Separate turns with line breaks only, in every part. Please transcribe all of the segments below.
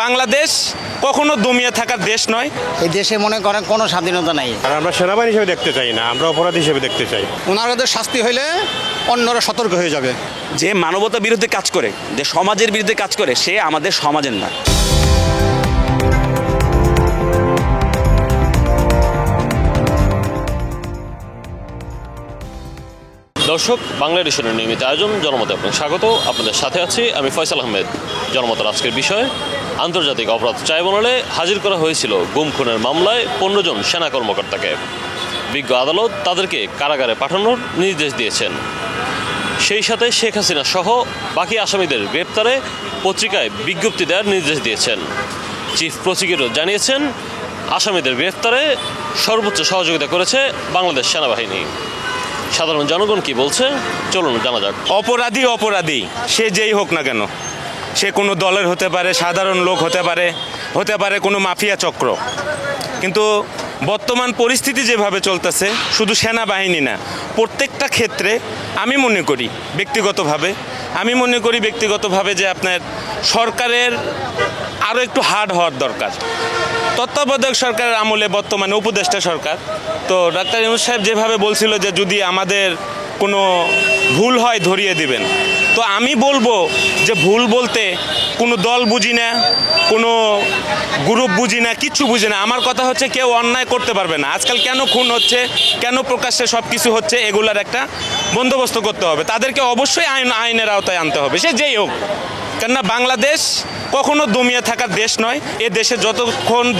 বাংলাদেশ কখনো দমিয়ে থাকার দেশ নয়।
এই দেশে মনে করেন কোনো স্বাধীনতা নাই।
আর আমরা সেনাবাহিনী হিসেবে দেখতে চাই না, আমরা অপরাধী হিসেবে দেখতে চাই।
ওনাদের শাস্তি হইলে অন্যরা সতর্ক হয়ে যাবে।
যে মানবতা বিরুদ্ধে কাজ করে, যে সমাজের বিরুদ্ধে কাজ করে, সে আমাদের সমাজের না।
দর্শক, বাংলা এডিশনের নিয়মিত আয়োজন জনমতে আপনাকে স্বাগত। আপনাদের সাথে আছি আমি ফয়সাল আহমেদ। জনমতের আজকের বিষয়, আন্তর্জাতিক অপরাধ ট্রাইব্যুনালে হাজির করা হয়েছিল গুম খুনের মামলায় 15 জন সেনা কর্মকর্তাকে। বিজ্ঞ আদালত তাদেরকে কারাগারে পাঠানোর নির্দেশ দিয়েছেন। সেই সাথে শেখ হাসিনা সহ বাকি আসামিদের গ্রেপ্তারে পত্রিকায় বিজ্ঞপ্তি দেওয়ার নির্দেশ দিয়েছেন। চিফ প্রসিকিউটর জানিয়েছেন, আসামিদের গ্রেপ্তারে সর্বোচ্চ সহযোগিতা করেছে বাংলাদেশ সেনাবাহিনী। সাধারণ জনগণ কি বলছে, চলুন জানা যাক।
অপরাধী সে যেই হোক না কেন, সে কোনো দলের হতে পারে, সাধারণ লোক হতে পারে কোনো মাফিয়া চক্র। কিন্তু বর্তমান পরিস্থিতি যেভাবে চলতেছে, শুধু সেনাবাহিনী না, প্রত্যেকটা ক্ষেত্রে আমি মনে করি ব্যক্তিগতভাবে যে আপনার সরকারের আরও একটু হার্ড হওয়ার দরকার। তত্ত্বাবধায়ক সরকারের আমলে বর্তমানে উপদেষ্টা সরকার, তো ডাক্তার ইউনূস সাহেব যেভাবে বলছিল যে যদি আমাদের কোনো ভুল হয় ধরিয়ে দিবেন, তো আমি বলবো যে ভুল বলতে কোনো দল বুঝি না, কোনো গ্রুপ বুঝি না, কিচ্ছু বুঝি না। আমার কথা হচ্ছে কেউ অন্যায় করতে পারবে না। আজকাল কেন খুন হচ্ছে, কেন প্রকাশ্যে সব কিছু হচ্ছে, এগুলার একটা বন্দোবস্ত করতে হবে। তাদেরকে অবশ্যই আইনের আওতায় আনতে হবে, সে যেই হোক। কেননা বাংলাদেশ কখনো দমিয়ে থাকার দেশ নয়। এ দেশে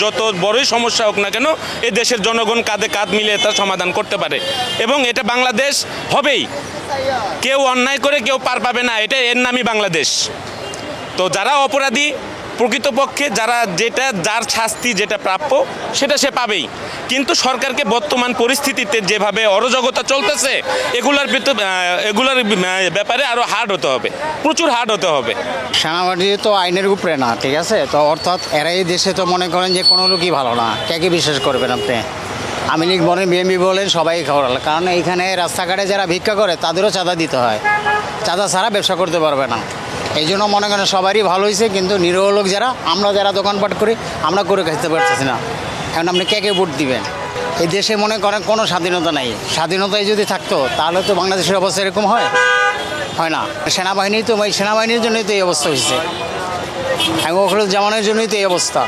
যত বড়ই সমস্যা হোক না কেন, এ দেশের জনগণ কাঁধে কাঁধ মিলিয়ে তার সমাধান করতে পারে, এবং এটা বাংলাদেশ হবেই। কেউ অন্যায় করে কেউ পার পাবে না, এর নামই বাংলাদেশ। তো যারা অপরাধী, প্রকৃতপক্ষে যার শাস্তি যেটা প্রাপ্য সেটা সে পাবেই। কিন্তু সরকারকে বর্তমান পরিস্থিতিতে যেভাবে অরাজকতা চলতেছে, এগুলার ব্যাপারে আরও হার্ড হতে হবে, প্রচুর হার্ড হতে হবে।
সেনাবাহিনী তো আইনের উপরে না, ঠিক আছে? তো অর্থাৎ এরাই দেশে তো মনে করেন যে কোনো লোকই ভালো না। কে বিশ্বাস করবেন আপনি? আওয়ামী লীগ বলেন, বিএনপি বলেন, সবাই খাওয়ার। কারণ এইখানে রাস্তাঘাটে যারা ভিক্ষা করে তাদেরও চাঁদা দিতে হয়, চাঁদা ছাড়া ব্যবসা করতে পারবে না। এই জন্য মনে করেন সবারই ভালো হয়েছে, কিন্তু নিরীহ লোক যারা দোকানপাট করি, আমরা করে খাইতে পারতেছি না। এখন আপনি কে ভোট দিবেন? এই দেশে মনে করেন কোনো স্বাধীনতা নাই। স্বাধীনতায় যদি থাকতো তাহলে তো বাংলাদেশের অবস্থা এরকম হয় না। সেনাবাহিনীর জন্যই তো এই অবস্থা হয়েছে, জামানের জন্যই তো এই অবস্থা।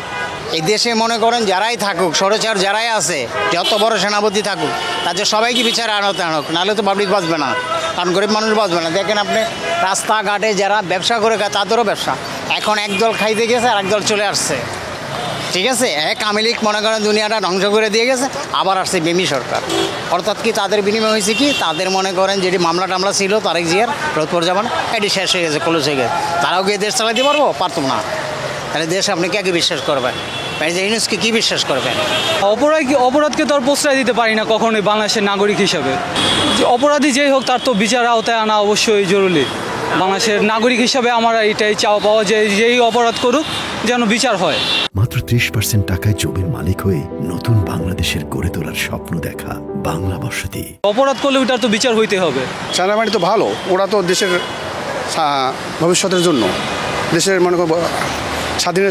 এই দেশে মনে করেন যারাই থাকুক, স্বৈরাচার যারাই আছে, যত বড় সেনাপতি থাকুক, তাদের সবাইকে বিচারে আনতে নাহলে তো পাবলিক বাঁচবে না, কারণ গরিব মানুষ বাঁচবে না। দেখেন আপনি রাস্তাঘাটে যারা ব্যবসা করে খায় তাদেরও ব্যবসা। এখন একদল খাইতে গেছে আর একদল চলে আসছে, ঠিক আছে? আওয়ামী লীগ মনে করেন দুনিয়াটা ধ্বংস করে দিয়ে গেছে, আবার আসছে বিএনপি সরকার। অর্থাৎ কি তাদের বিনিময় হয়েছে কি, তাদের মনে করেন যেটি মামলা টামলা ছিল তারেক জিয়ার, রোদপুর জামান, এটি শেষ হয়ে গেছে, ক্লোজ হয়ে গেছে। তারাও গিয়ে দেশ চালাতে পারতো না। তাহলে দেশ আপনি কে বিশ্বাস করবেন? ইউনূসকে কি বিশ্বাস করবেন?
অপরাধকে তো আর প্রশ্রয় দিতে পারি না কখনোই বাংলাদেশের নাগরিক হিসাবে। অপরাধী যেই হোক তার তো বিচার আওতায় আনা অবশ্যই জরুরি। বাংলাদেশের নাগরিক হিসাবে আমার এটাই চাওয়া পাওয়া যে যেই অপরাধ করুক যেন বিচার হয়।
মাত্র 30% টাকায় জমির মালিক হয়ে নতুন বাংলাদেশের গড়ে তোলার স্বপ্ন দেখা বাংলা বসতি।
অপরাধ করলে ওটার তো বিচার হইতে হবে।
সেনাবাহিনী তো ভালো, ওরা তো দেশের ভবিষ্যতের জন্য, দেশের মনে করব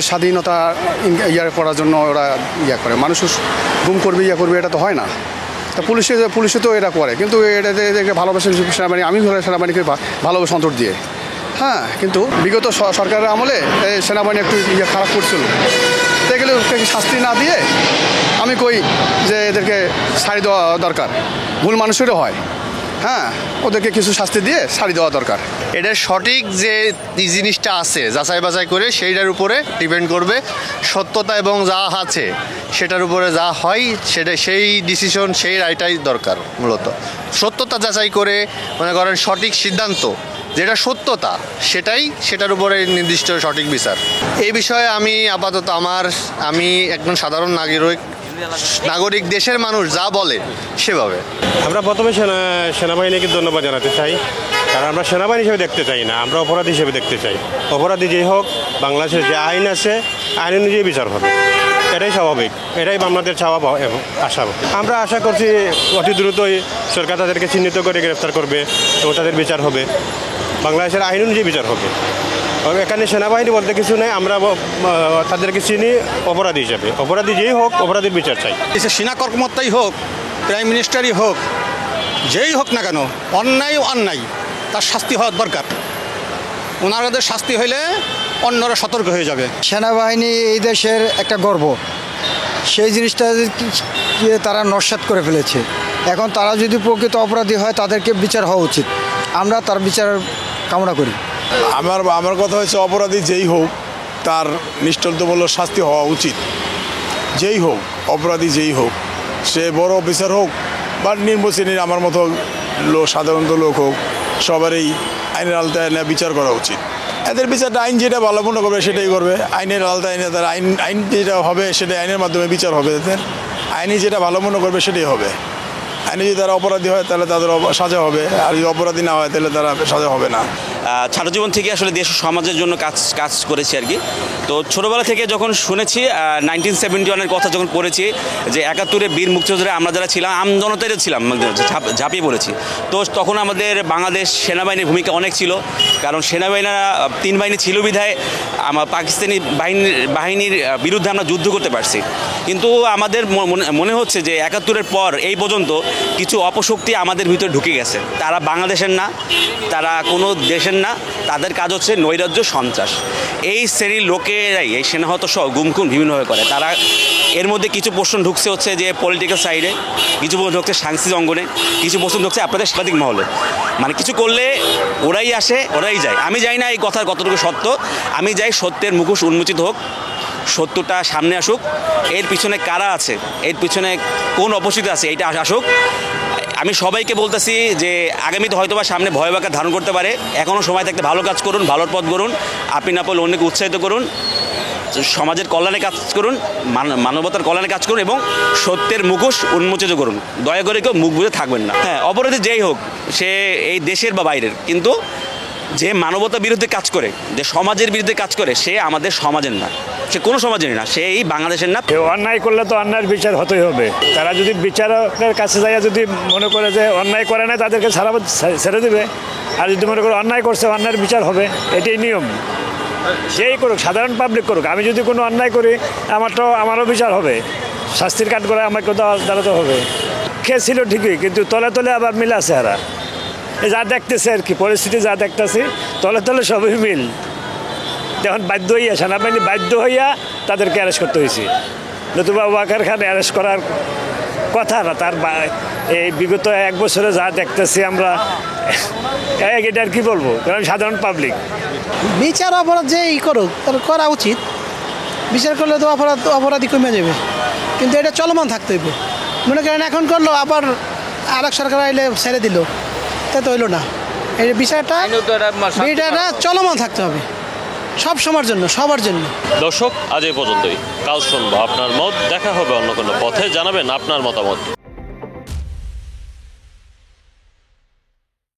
স্বাধীনতা করার জন্য ওরা করে। মানুষ গুম করবে এটা তো হয় না। তা পুলিশে তো এটা করে, কিন্তু এটাকে ভালোবাসে সেনাবাহিনী। আমি সেনাবাহিনীকে ভালোবাসি অন্তর দিয়ে, হ্যাঁ। কিন্তু বিগত সরকারের আমলে সেনাবাহিনী একটু খারাপ করছিল। এগুলো শাস্তি না দিয়ে আমি কই যে এদেরকে ছাড়ি দেওয়া দরকার। ভুল মানুষেরও হয়, হ্যাঁ, ওদেরকে কিছু শাস্তি দিয়ে ছাড়ি দেওয়া দরকার।
এটা সঠিক যে জিনিসটা আছে যাচাই বাছাই করে সেইটার উপরে ডিপেন্ড করবে। সত্যতা এবং যা আছে সেটার উপরে যা হয় সেই ডিসিশন, সেই রায়টাই দরকার। মূলত সত্যতা যাচাই করে মনে করেন সঠিক সিদ্ধান্ত যেটা সত্যতা, সেটার উপরে নির্দিষ্ট সঠিক বিচার। এই বিষয়ে আমি আপাতত আমি একজন সাধারণ নাগরিক দেশের মানুষ যা বলে সেভাবে।
আমরা প্রথমে সেনাবাহিনীকে ধন্যবাদ জানাতে চাই, কারণ আমরা সেনাবাহিনী হিসেবে দেখতে চাই না, আমরা অপরাধী হিসেবে দেখতে চাই। অপরাধী যেই হোক, বাংলাদেশের যে আইন আছে আইন অনুযায়ী বিচার হবে, এটাই স্বাভাবিক, এটাই আমাদের চাওয়া এবং আশা। আমরা আশা করছি অতি দ্রুতই সরকার তাদেরকে চিহ্নিত করে গ্রেফতার করবে এবং তাদের বিচার হবে, বাংলাদেশের আইন অনুযায়ী বিচার হবে। এখানে সেনাবাহিনী বলতে কিছু নেই, আমরা তাদেরকে চিনি অপরাধী হিসাবে। অপরাধী যেই হোক, অপরাধীর বিচার চাই।
সে সেনা কর্মকর্তাই হোক, প্রাইম মিনিস্টারই হোক, যেই হোক না কেন, অন্যায় অন্যায়, তার শাস্তি হওয়া দরকার। ওনাদের শাস্তি হইলে অন্যরা সতর্ক হয়ে যাবে।
সেনাবাহিনী এই দেশের একটা গর্ব, সেই জিনিসটা তারা নস্যাৎ করে ফেলেছে। এখন তারা যদি প্রকৃত অপরাধী হয় তাদেরকে বিচার হওয়া উচিত, আমরা তার বিচার কামনা করি।
আমার কথা হচ্ছে অপরাধী যেই হোক তার নিষ্ঠুরতামূলক শাস্তি হওয়া উচিত। যেই হোক, অপরাধী যেই হোক, সে বড় অফিসার হোক বা নিম্ন শ্রেণীর আমার মতো সাধারণত লোক হোক, সবারই আইনের আওতায় এনে বিচার করা উচিত। এদের বিচারটা আইন যেটা ভালো মনে করবে সেটাই করবে। আইনের আওতায় এনে তার আইন যেটা হবে সেটা আইনের মাধ্যমে বিচার হবে। এদের আইনি যেটা ভালো মনে করবে সেটাই হবে। আইনে যদি তারা অপরাধী হয় তাহলে তাদের সাজা হবে, আর যদি অপরাধী না হয় তাহলে তারা সাজা হবে না।
ছাত্রজীবন থেকে আসলে দেশ ও সমাজের জন্য কাজ করেছি আর কি। তো ছোটোবেলা থেকে যখন শুনেছি 1971-এর কথা যখন পড়েছি যে 71-এ বীর মুক্তিযোদ্ধারা আমরা যারা ছিলাম আমজনতারই ছিলাম, ঝাঁপিয়ে পড়েছি। তো তখন আমাদের বাংলাদেশ সেনাবাহিনীর ভূমিকা অনেক ছিল, কারণ সেনাবাহিনীরা 3 বাহিনী ছিল বিধায় আমার পাকিস্তানি বাহিনীর বিরুদ্ধে আমরা যুদ্ধ করতে পারছি। কিন্তু আমাদের মনে হচ্ছে যে 71-এর পর এই পর্যন্ত কিছু অপশক্তি আমাদের ভিতরে ঢুকে গেছে। তারা বাংলাদেশের না, তারা কোনো দেশের না, তাদের কাজ হচ্ছে নৈরাজ্য সন্ত্রাস। এই শ্রেণীর লোকেরাই এই সেনাহত সহ গুমখুন বিভিন্নভাবে করে। তারা এর মধ্যে কিছু প্রশ্ন ঢুকছে হচ্ছে যে পলিটিক্যাল সাইডে, কিছু প্রশ্ন ঢুকছে সাংস্কৃতিক অঙ্গনে, কিছু প্রশ্ন ঢুকছে আপনাদের সাংবাদিক মহলে। মানে কিছু করলে ওরাই আসে ওরাই যায়। আমি যাই না এই কথার কতটুকু সত্য, আমি যাই সত্যের মুখোশ উন্মোচিত হোক, সত্যটা সামনে আসুক, এর পিছনে কারা আছে, এর পিছনে কোন অপশক্তি আছে এইটা আসুক। আমি সবাইকে বলতেছি যে আগামীতে হয়তো বা সামনে ভয়াবহ আকার ধারণ করতে পারে, এখনও সময় থাকতে ভালো কাজ করুন, ভালোর পথ গড়ুন, আপনি না পারলে অন্যকে উৎসাহিত করুন, সমাজের কল্যাণে কাজ করুন, মানবতার কল্যাণে কাজ করুন এবং সত্যের মুখোশ উন্মোচিত করুন। দয়া করে কেউ মুখ বুঝে থাকবেন না। হ্যাঁ, অপরাধী যেই হোক, সে এই দেশের বা বাইরের, কিন্তু যে মানবতার বিরুদ্ধে কাজ করে, যে সমাজের বিরুদ্ধে কাজ করে, সে আমাদের সমাজের না, সে কোনো সমাজেরই না, সে এই বাংলাদেশের না।
অন্যায় করলে তো অন্যায়ের বিচার হতেই হবে। তারা যদি বিচারকের কাছে যায়, যদি মনে করে যে অন্যায় করে না, তাদেরকে ছেড়ে দেবে। আর যদি মনে করে অন্যায় করছে, অন্যায়ের বিচার হবে, এটাই নিয়ম। যেই করুক, সাধারণ পাবলিক করুক, আমি যদি কোনো অন্যায় করি আমারও বিচার হবে, শাস্তির কাঠ করে আমাকে দাঁড়াতে হবে। খেয়েছিল ঠিকই, কিন্তু তলে তলে আবার মিল আছে। এরা যা দেখতেছে আর কি, পরিস্থিতি যা দেখতেছি, তলে তলে সবই মিল। যখন বাধ্য হইয়া সেনাবাহিনী বাধ্য হইয়া তাদেরকে অ্যারেস্ট করতে হয়েছে, নতুবা ওয়াকার খান অ্যারেস্ট করার কথা না। তার এই বিগত 1 বছরে যা দেখতেছি আমরা, এটা আর কি বলবো, কারণ সাধারণ পাবলিক
বিচার অপরাধ যে করুক তার করা উচিত। বিচার করলে তো অপরাধী কমে যাবে, কিন্তু এটা চলমান থাকতে হইব। মনে করেন এখন করলো, আবার আরেক সরকার আইলে ছেড়ে দিল, তা তো হইলো না। এই বিষয়টা চলমান থাকতে হবে সব সময়ের জন্য, সবার জন্য।
দর্শক, আজ এই পর্যন্তই। কাল শুনবো আপনার মত। দেখা হবে অন্য কোনো পথে। জানাবেন আপনার মতামত।